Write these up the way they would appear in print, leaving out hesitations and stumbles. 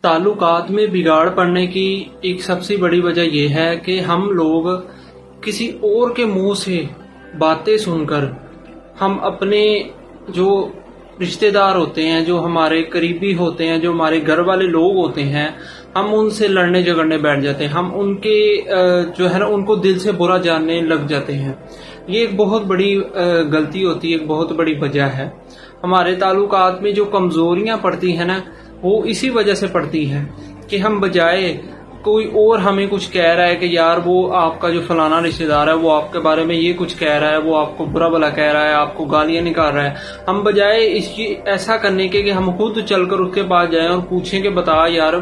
ताल्लुकात में बिगाड़ पड़ने की एक सबसे बड़ी वजह यह है कि हम लोग किसी और के मुंह से बातें सुनकर हम अपने जो रिश्तेदार होते हैं, जो हमारे करीबी होते हैं, जो हमारे घर वाले लोग होते हैं, हम उनसे लड़ने झगड़ने बैठ जाते हैं। हम उनके जो है ना उनको दिल से बुरा जानने लग जाते हैं। ये एक बहुत बड़ी गलती होती है, एक बहुत बड़ी वजह है। हमारे ताल्लुकात में जो कमजोरियां पड़ती हैं ना, वो इसी वजह से पड़ती हैं कि हम बजाय कोई और हमें कुछ कह रहा है कि यार वो आपका जो फलाना रिश्तेदार है वो आपके बारे में ये कुछ कह रहा है, वो आपको बुरा भला कह रहा है, आपको गालियां निकाल रहा है, हम बजाय इसकी ऐसा करने के कि हम खुद चलकर उसके पास जाएं और पूछें कि बता यार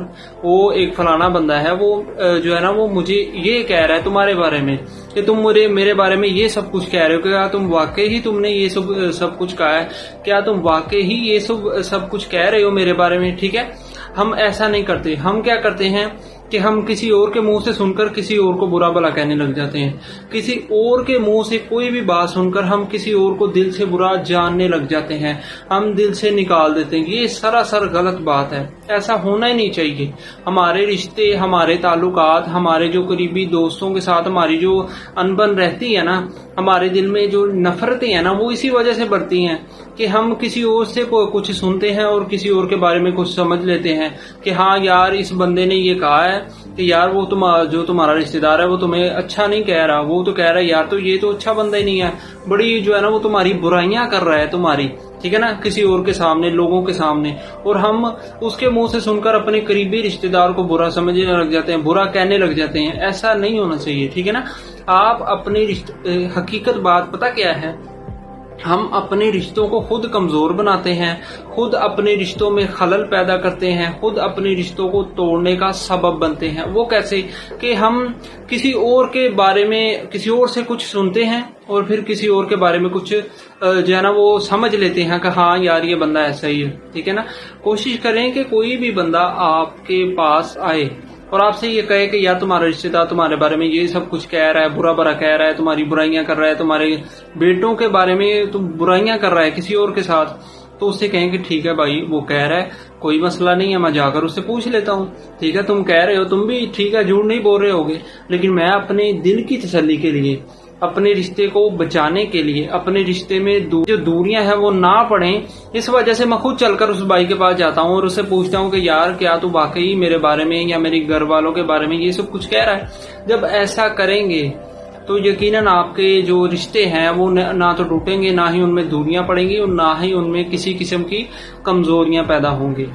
वो एक फलाना बंदा है, वो जो है ना वो मुझे ये कह रहा है तुम्हारे बारे में कि तुम मेरे बारे में ये सब कुछ कह रहे हो, क्या तुम वाकई ही तुमने ये सब कुछ कहा है, क्या तुम वाकई ही ये सब कुछ कह रहे हो मेरे बारे में। ठीक है, हम ऐसा नहीं करते। हम क्या करते हैं कि हम किसी और के मुंह से सुनकर किसी और को बुरा भला कहने लग जाते हैं। किसी और के मुंह से कोई भी बात सुनकर हम किसी और को दिल से बुरा जानने लग जाते हैं, हम दिल से निकाल देते हैं। ये सरासर गलत बात है, ऐसा होना ही नहीं चाहिए। हमारे रिश्ते, हमारे ताल्लुकात, हमारे जो करीबी दोस्तों के साथ हमारी जो अनबन रहती है ना, हमारे दिल में जो नफरतें हैं ना, वो इसी वजह से बढ़ती हैं कि हम किसी और से कुछ सुनते हैं और किसी और के बारे में कुछ समझ लेते हैं कि हाँ यार इस बंदे ने ये कहा है कि यार वो जो तुम्हारा रिश्तेदार है वो तुम्हें अच्छा नहीं कह रहा, वो तो कह रहा है यार तो ये तो अच्छा बंदा ही नहीं है, बड़ी जो है ना वो तुम्हारी बुराइयां कर रहा है तुम्हारी, ठीक है ना, किसी और के सामने, लोगों के सामने। और हम उसके मुंह से सुनकर अपने करीबी रिश्तेदार को बुरा समझने लग जाते हैं, बुरा कहने लग जाते हैं। ऐसा नहीं होना चाहिए, ठीक है ना। आप अपने हकीकत बात पता क्या है, हम अपने रिश्तों को खुद कमजोर बनाते हैं, खुद अपने रिश्तों में खलल पैदा करते हैं, खुद अपने रिश्तों को तोड़ने का सबब बनते हैं। वो कैसे कि हम किसी और के बारे में किसी और से कुछ सुनते हैं और फिर किसी और के बारे में कुछ जो है ना वो समझ लेते हैं कि हाँ यार ये बंदा ऐसा ही है, ठीक है ना। कोशिश करें कि कोई भी बंदा आपके पास आए और आपसे ये कहे कि यार तुम्हारा रिश्तेदार तुम्हारे बारे में ये सब कुछ कह रहा है, बुरा भला कह रहा है, तुम्हारी बुराइयां कर रहा है, तुम्हारे बेटों के बारे में तुम बुराइयां कर रहा है किसी और के साथ, तो उससे कहें कि ठीक है भाई वो कह रहा है, कोई मसला नहीं है, मैं जाकर उससे पूछ लेता हूँ, ठीक है तुम कह रहे हो, तुम भी ठीक है झूठ नहीं बोल रहे होगे, लेकिन मैं अपने दिल की तसल्ली के लिए, अपने रिश्ते को बचाने के लिए, अपने रिश्ते में जो दूरियां हैं वो ना पड़ें, इस वजह से मैं खुद चलकर उस भाई के पास जाता हूँ और उससे पूछता हूँ कि यार क्या तू वाकई मेरे बारे में या मेरे घर वालों के बारे में ये सब कुछ कह रहा है। जब ऐसा करेंगे तो यकीनन आपके जो रिश्ते हैं वो ना तो टूटेंगे, ना ही उनमें दूरियां पड़ेंगी और ना ही उनमें किसी किस्म की कमजोरियां पैदा होंगी।